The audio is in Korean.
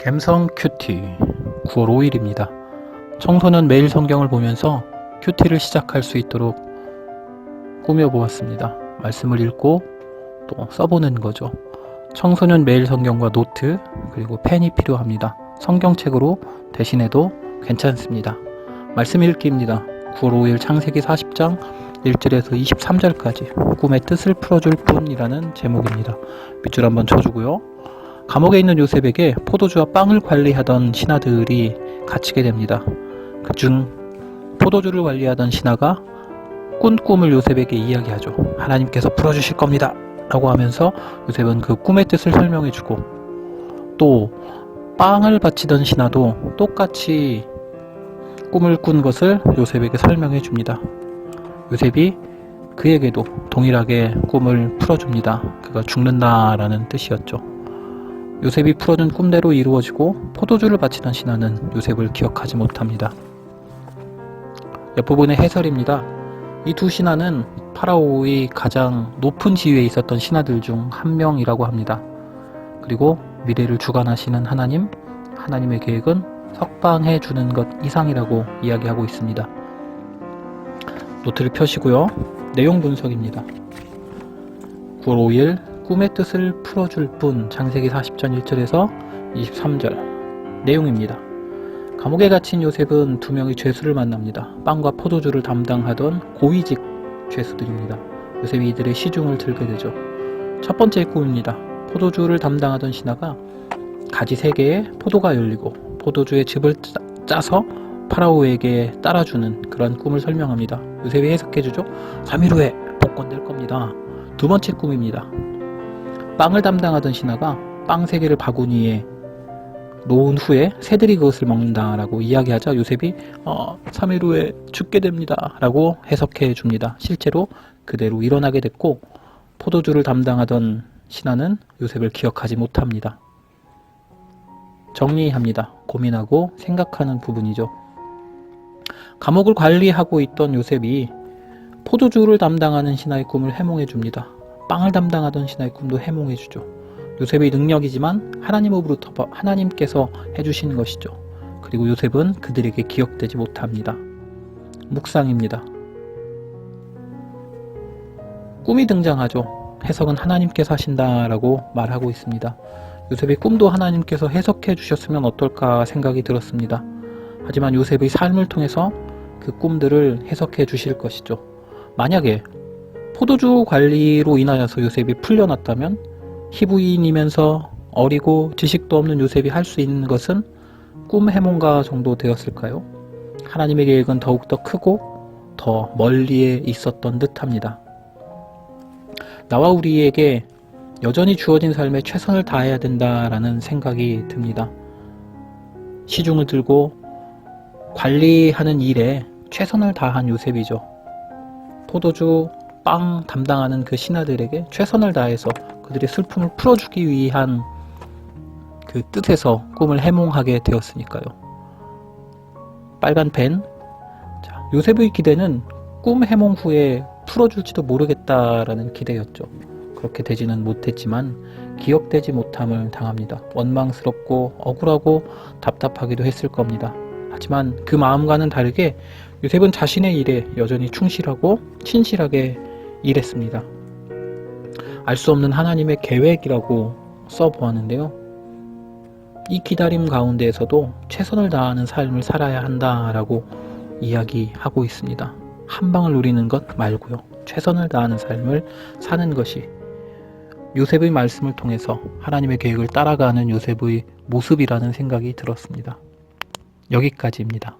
갬성 큐티 9월 5일입니다. 청소년 매일 성경을 보면서 큐티를 시작할 수 있도록 꾸며보았습니다. 말씀을 읽고 또 써보는 거죠. 청소년 매일 성경과 노트 그리고 펜이 필요합니다. 성경책으로 대신해도 괜찮습니다. 말씀 읽기입니다. 9월 5일 창세기 40장 1절에서 23절까지 꿈의 뜻을 풀어줄 뿐이라는 제목입니다. 밑줄 한번 쳐주고요. 감옥에 있는 요셉에게 포도주와 빵을 관리하던 신하들이 갇히게 됩니다. 그중 포도주를 관리하던 신하가 꾼 꿈을 요셉에게 이야기하죠. 하나님께서 풀어주실 겁니다 라고 하면서 요셉은 그 꿈의 뜻을 설명해주고, 또 빵을 바치던 신하도 똑같이 꿈을 꾼 것을 요셉에게 설명해줍니다. 요셉이 그에게도 동일하게 꿈을 풀어줍니다. 그가 죽는다라는 뜻이었죠. 요셉이 풀어준 꿈대로 이루어지고 포도주를 바치던 신하는 요셉을 기억하지 못합니다. 옆부분의 해설입니다. 이 두 신하는 파라오의 가장 높은 지위에 있었던 신하들 중 한 명이라고 합니다. 그리고 미래를 주관하시는 하나님의 계획은 석방해 주는 것 이상이라고 이야기하고 있습니다. 노트를 펴시고요. 내용 분석입니다. 9월 5일 꿈의 뜻을 풀어줄 뿐, 창세기 40장 1절에서 23절 내용입니다. 감옥에 갇힌 요셉은 두 명의 죄수를 만납니다. 빵과 포도주를 담당하던 고위직 죄수들입니다. 요셉이 이들의 시중을 들게 되죠. 첫 번째 꿈입니다. 포도주를 담당하던 신하가 가지 3개에 포도가 열리고 포도주에 즙을 짜서 파라오에게 따라주는 그런 꿈을 설명합니다. 요셉이 해석해주죠. 3일 후에 복권될 겁니다. 두 번째 꿈입니다. 빵을 담당하던 신하가 빵 3개를 바구니에 놓은 후에 새들이 그것을 먹는다라고 이야기하자 요셉이 3일 후에 죽게 됩니다 라고 해석해 줍니다. 실제로 그대로 일어나게 됐고, 포도주를 담당하던 신하는 요셉을 기억하지 못합니다. 정리합니다. 고민하고 생각하는 부분이죠. 감옥을 관리하고 있던 요셉이 포도주를 담당하는 신하의 꿈을 해몽해 줍니다. 빵을 담당하던 신하의 꿈도 해몽해 주죠. 요셉의 능력이지만 하나님께서 해주신 것이죠. 그리고 요셉은 그들에게 기억되지 못합니다. 묵상입니다. 꿈이 등장하죠. 해석은 하나님께서 하신다라고 말하고 있습니다. 요셉의 꿈도 하나님께서 해석해 주셨으면 어떨까 생각이 들었습니다. 하지만 요셉의 삶을 통해서 그 꿈들을 해석해 주실 것이죠. 만약에 포도주 관리로 인하여서 요셉이 풀려났다면 희부인이면서 어리고 지식도 없는 요셉이 할 수 있는 것은 꿈 해몽가 정도 되었을까요? 하나님의 계획은 더욱더 크고 더 멀리에 있었던 듯합니다. 나와 우리에게 여전히 주어진 삶에 최선을 다해야 된다라는 생각이 듭니다. 시중을 들고 관리하는 일에 최선을 다한 요셉이죠. 포도주, 빵 담당하는 그 신하들에게 최선을 다해서 그들의 슬픔을 풀어주기 위한 그 뜻에서 꿈을 해몽하게 되었으니까요. 빨간 펜. 자, 요셉의 기대는 꿈 해몽 후에 풀어줄지도 모르겠다라는 기대였죠. 그렇게 되지는 못했지만 기억되지 못함을 당합니다. 원망스럽고 억울하고 답답하기도 했을 겁니다. 하지만 그 마음과는 다르게 요셉은 자신의 일에 여전히 충실하고 신실하게 일했습니다. 알 수 없는 하나님의 계획이라고 써보았는데요. 이 기다림 가운데에서도 최선을 다하는 삶을 살아야 한다라고 이야기하고 있습니다. 한 방을 노리는 것 말고요. 최선을 다하는 삶을 사는 것이 요셉의 말씀을 통해서 하나님의 계획을 따라가는 요셉의 모습이라는 생각이 들었습니다. 여기까지입니다.